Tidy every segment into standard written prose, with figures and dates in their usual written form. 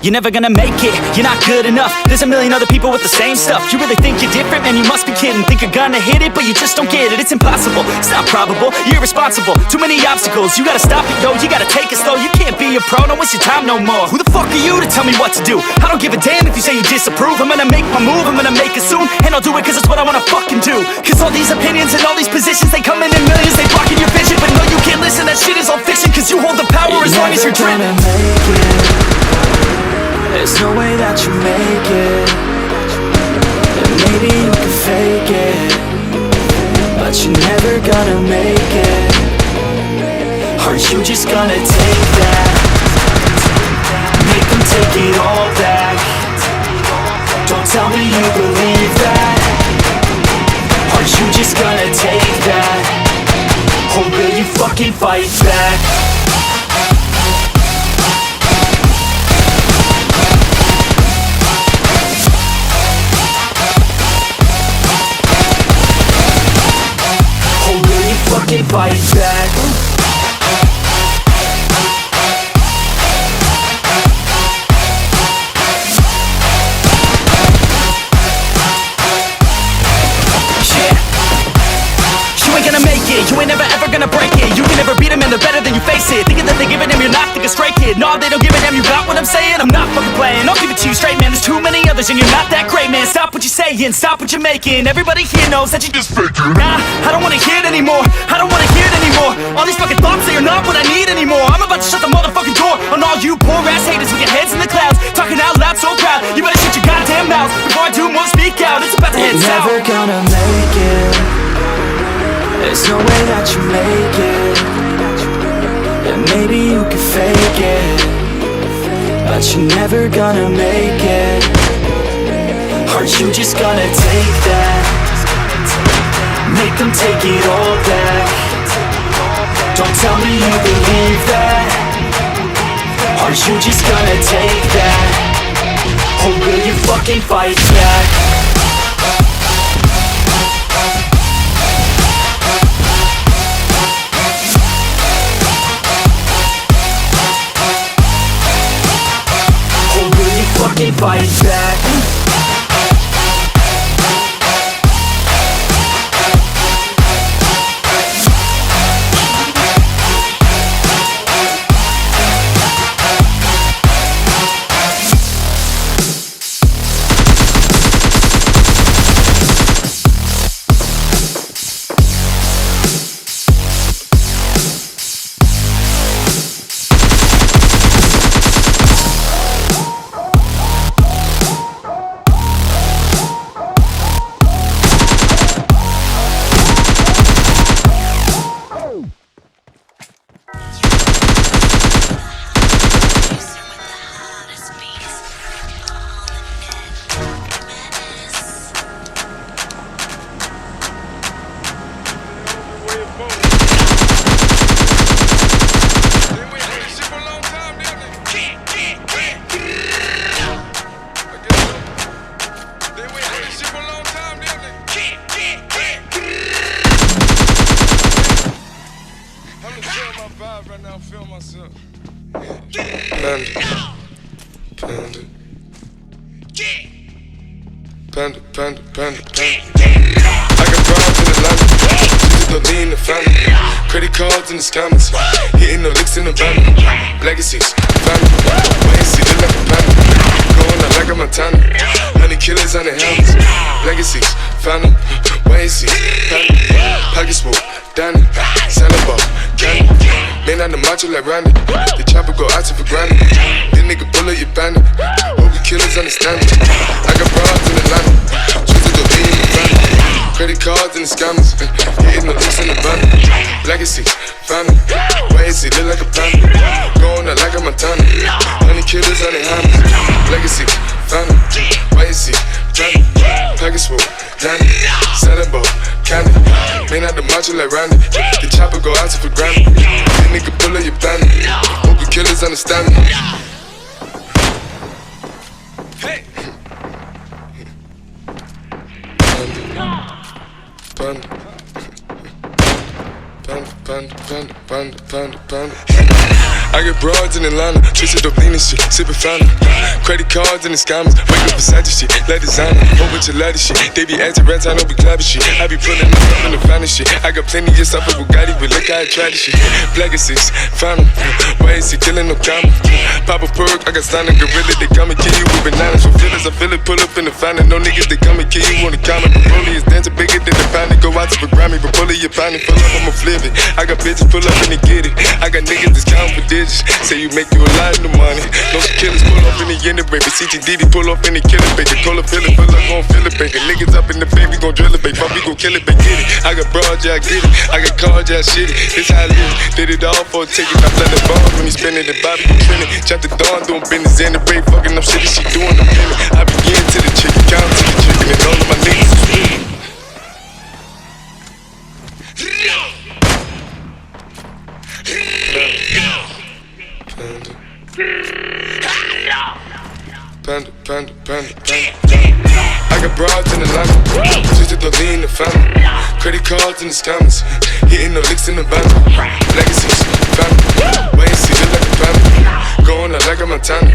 you're never gonna make it. You're not good enough, there's a million other people with the same stuff. You really think you're different? Man, you must be kidding. Think you're gonna hit it, but you just don't get it. It's impossible, it's not probable, you're irresponsible. Too many obstacles, you gotta stop it, yo. You gotta take it slow, you can't be a pro. Don't waste your time no more. Who the fuck are you to tell me what to do? I don't give a damn if you say you disapprove. I'm gonna make my move, I'm gonna make it soon. And I'll do it cause it's what I wanna fucking do. Cause all these opinions and all these positions, they come in millions, they blocking your vision. But no, you can't listen, that shit is all fiction. Cause you hold the power as long as you're driven. There's no way that you make it. And maybe you can fake it, but you're never gonna make it. Are you just gonna take that? Make them take it all back. Don't tell me you believe that. Are you just gonna take that? Or will you fucking fight back? Fucking fight back. You ain't gonna make it, you ain't never ever gonna break it. You can never beat them and they're better than you, face it. Thinking that they give a damn, you're not, think a straight kid. No, they don't give a damn, you got what I'm saying? I'm not fucking playing, I'll give it to you straight, man. There's too many others and you're not that great, man. Stop what you're saying, stop what you're making. Everybody here knows that you just faking. Nah, I don't wanna hear it anymore, I don't wanna hear it anymore. All these fucking thoughts, they are not what I need anymore. I'm about to shut the motherfucking door on all you poor ass haters with your heads in the clouds, talking out loud so proud. You better shut your goddamn mouth before I do more speak out. It's about to head south. You're never gonna make it. There's no way that you make it. And maybe you can fake it, but you're never gonna make it. Are you just gonna take that? Make them take it all back. Don't tell me you believe that. Are you just gonna take that? Or will you fucking fight back? Fight back. Right now, feel myself. Panda. I got broads in Atlanta. She's the lean, the family. Credit cards in the scammers. Hitting the licks in the van. Legacies, family. Wait and see, look like a panda. Going out like a Montana. Honey killers on the helmets. Legacies, family. Wait and see, family. Pockets full, Danny. Santa Ball, candy. Man on the macho like Randy. The chopper go out for granted. This nigga bullet, you bandit. Hope you killers understand it. I got broads in Atlanta. Choose to go in the family. Credit cards and the scammers. Hitting the looks in the van. Legacies, family. Why is he look like a panda? Going out like a Montana. Honey killers on their hands. Legacies, family. Why is he family? Package full, Danny. Satin ball, candy. Man out the macho like Randy. The chopper go out for granted. This nigga bullet, you bandit. Hope you killers understand me. Hey. Panda. I get broads in Atlanta, twisted up lean and shit, sippin' fountain. Credit cards and the scammers, wake up beside your shit, let designer, whole bunch of ladder shit. They be acting rats, I know we clapping shit. I be pulling this up in the finest shit. I got plenty of stuff with Bugatti, but look how I tried this shit. Black is 6, fountain. Why is he killing no comma? Pop a perk, I got stunning gorilla, they come and kill you with bananas. For feelings, I feel it, pull up in the fountain. No niggas, they come and kill you on the counter. But Broly is dancing bigger than the pound. Go out to the Grammy, but bully your pound, pull up, I'ma flip it. I got bitches, pull up and they get it. I got niggas that's counting for digits. Say you make you a lot of money. No killers pull off in the end of baby. CTDD pull off in the killer baby. Cola fill it, pull up, gon' fill it, baby. Niggas up in the baby, gon' drill it, baby. Bobby gon' kill it, baby. Get it. I got broad, yeah, I get it. I got cards, yeah, I shit it. This how I live. Did it all for a ticket. I play the ball when he spinning the Bobby gon' spin it. Chop the dawn, doing business in the break. Fucking up shit, she doing the minute. I begin to the chicken, count to the chicken, and all of my niggas is winning. Panda, panda, panda, panda. I got broads in Atlanta, twisted the lean the family. Credit cards in the scammers, hitting the licks in the van. Legacies, family, wait and see, look like a family. Going out like a Montana,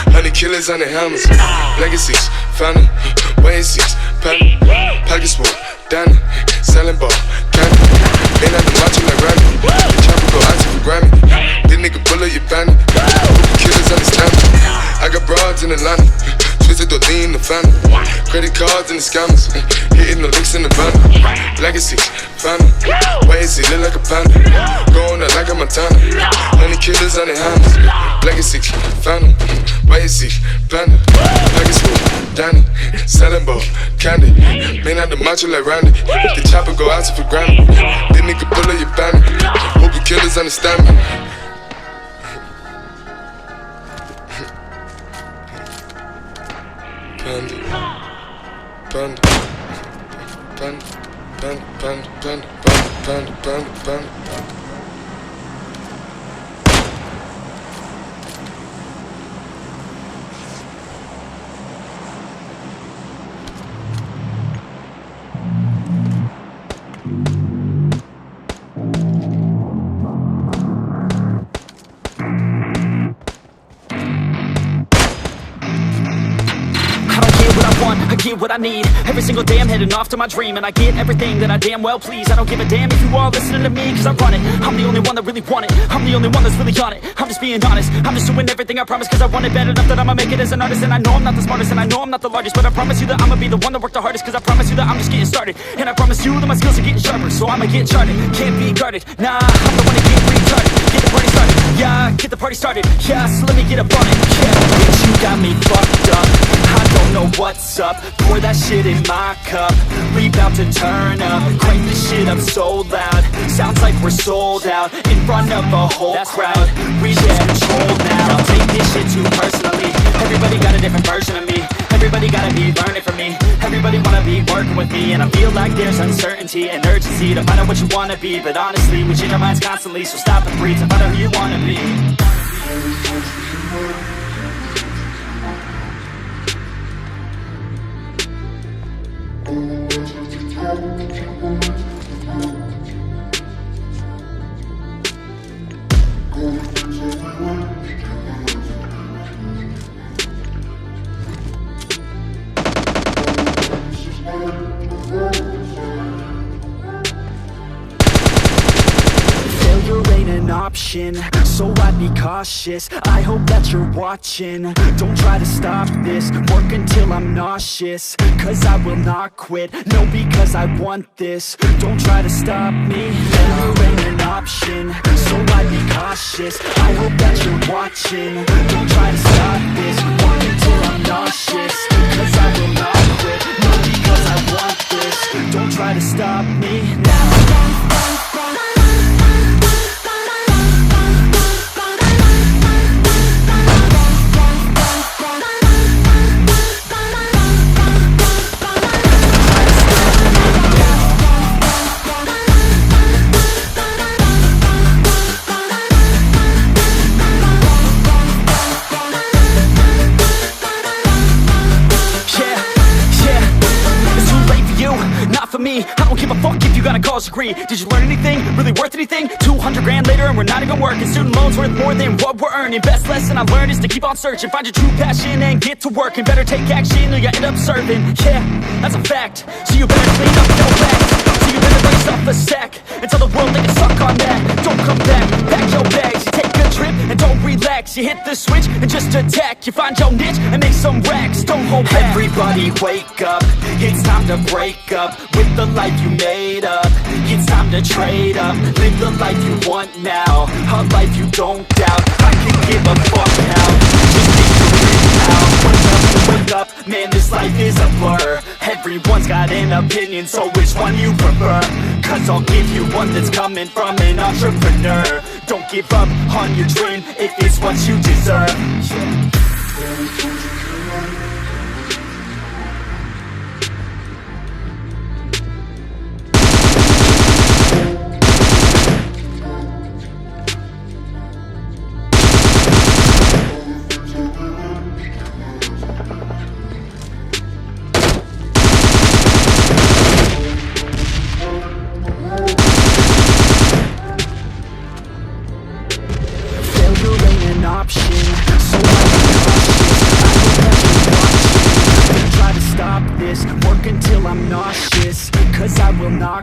100 killers on the hammers. Legacies, family, wait and see, family. Pockets full, Danny, selling ball, candy. Ain't nothing watching like Randy. The chopper go out to the Grammy. This nigga pull up your bandit. Killers understand me. I got broads in Atlanta, twisted the lean the family. Credit cards and the scammers, hitting the licks in the van. Legacies, family, wait and see, look like a panda. Going out like a Montana, 100 killers on the hammers. Legacies, family, wait and see, panda. Pockets full, Danny, selling ball, candy. Man out the macho like Randy. The chopper go out to for Grammy. This nigga pull up your bandit. Hope you killers understand me. Panda, panda, panda, panda, panda, panda, panda, panda, panda, panda. I get what I need. Every single day I'm heading off to my dream, and I get everything that I damn well please. I don't give a damn if you all listening to me, cause I run it. I'm the only one that really want it. I'm the only one that's really on it. I'm just being honest. I'm just doing everything I promise, cause I want it bad enough that I'ma make it as an artist. And I know I'm not the smartest, and I know I'm not the largest, but I promise you that I'ma be the one that worked the hardest, cause I promise you that I'm just getting started. And I promise you that my skills are getting sharper, so I'ma get charted. Can't be guarded, nah, I'm the one that get retarded. Get the party started, yeah, get the party started. Yeah, so let me get up on it. Yeah, bitch, you got me fucked up. I don't know what's up. Pour that shit in my cup. We about to turn up. Crank this shit up so loud. Sounds like we're sold out in front of a whole crowd. We lose control now. I'll take this shit too personally. Everybody got a different version of me. Everybody gotta be learning from me. Everybody wanna be working with me. And I feel like there's uncertainty and urgency to find out what you wanna be. But honestly, we change our minds constantly, so stop and breathe to find out who you wanna be. Failure ain't an option, so I'd be cautious. I hope that you're watching. Don't try to stop this. Work until I'm nauseous, cause I will not quit. No, because I want this. Don't try to stop me. Failure ain't an option, so I'd be cautious. I hope that you're watching. Don't try to stop this. Work until I'm nauseous, cause I will not quit. No, because I want this. Don't try to stop me now. Me, I don't give a fuck if you got a cause or anything? 200 grand later and we're not even working. Student loans worth more than what we're earning. Best lesson I learned is to keep on searching. Find your true passion and get to work. And better take action or you end up serving. Yeah, that's a fact. So you better clean up your act. So you better raise up a sack and tell the world they can suck on that. Don't come back, pack your bags. You take a trip and don't relax. You hit the switch and just attack. You find your niche and make some racks. Don't hold back. Everybody wake up, it's time to break up with the life you made up. It's time to trade up, live the life you want now, a life you don't doubt. I can give a fuck now, just need to breathe out. Wake up, man, this life is a blur. Everyone's got an opinion, so which one you prefer? Cause I'll give you one that's coming from an entrepreneur. Don't give up on your dream if it's what you deserve.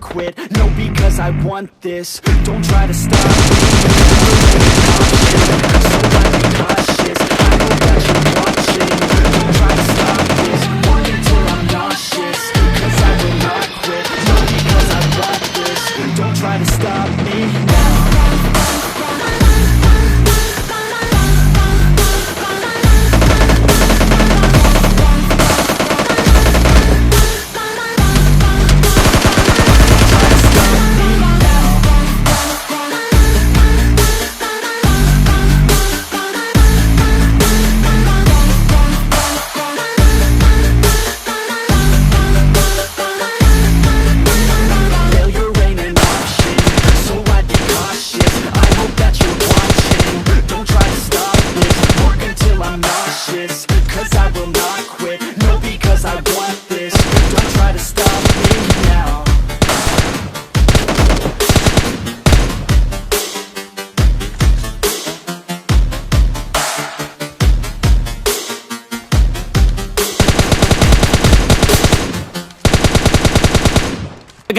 Quit, no, because I want this. Don't try to stop me. So I be cautious. I hope that you're watching. Don't try to stop this. Work until I'm nauseous. Cause I will not quit. No, because I want this. Don't try to stop me now.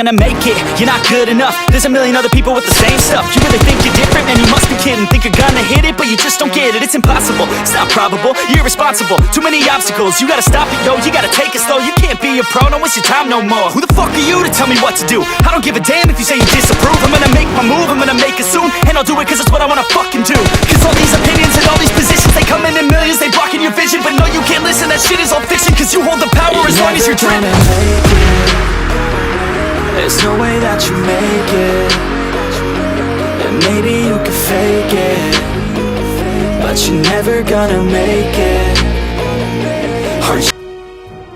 Gonna make it, you're not good enough. There's a million other people with the same stuff. You really think you're different? Man, you must be kidding. Think you're gonna hit it, but you just don't get it. It's impossible, it's not probable, you're irresponsible. Too many obstacles, you gotta stop it, yo. You gotta take it slow, you can't be a pro. Don't waste your time no more. Who the fuck are you to tell me what to do? I don't give a damn if you say you disapprove. I'm gonna make my move, I'm gonna make it soon. And I'll do it cause it's what I wanna fucking do. Cause all these opinions and all these positions, they come in millions, they blocking your vision. But no, you can't listen, that shit is all fiction. Cause you hold the power as long as you're driven. There's no way that you make it. And maybe you could fake it, but you're never gonna make it.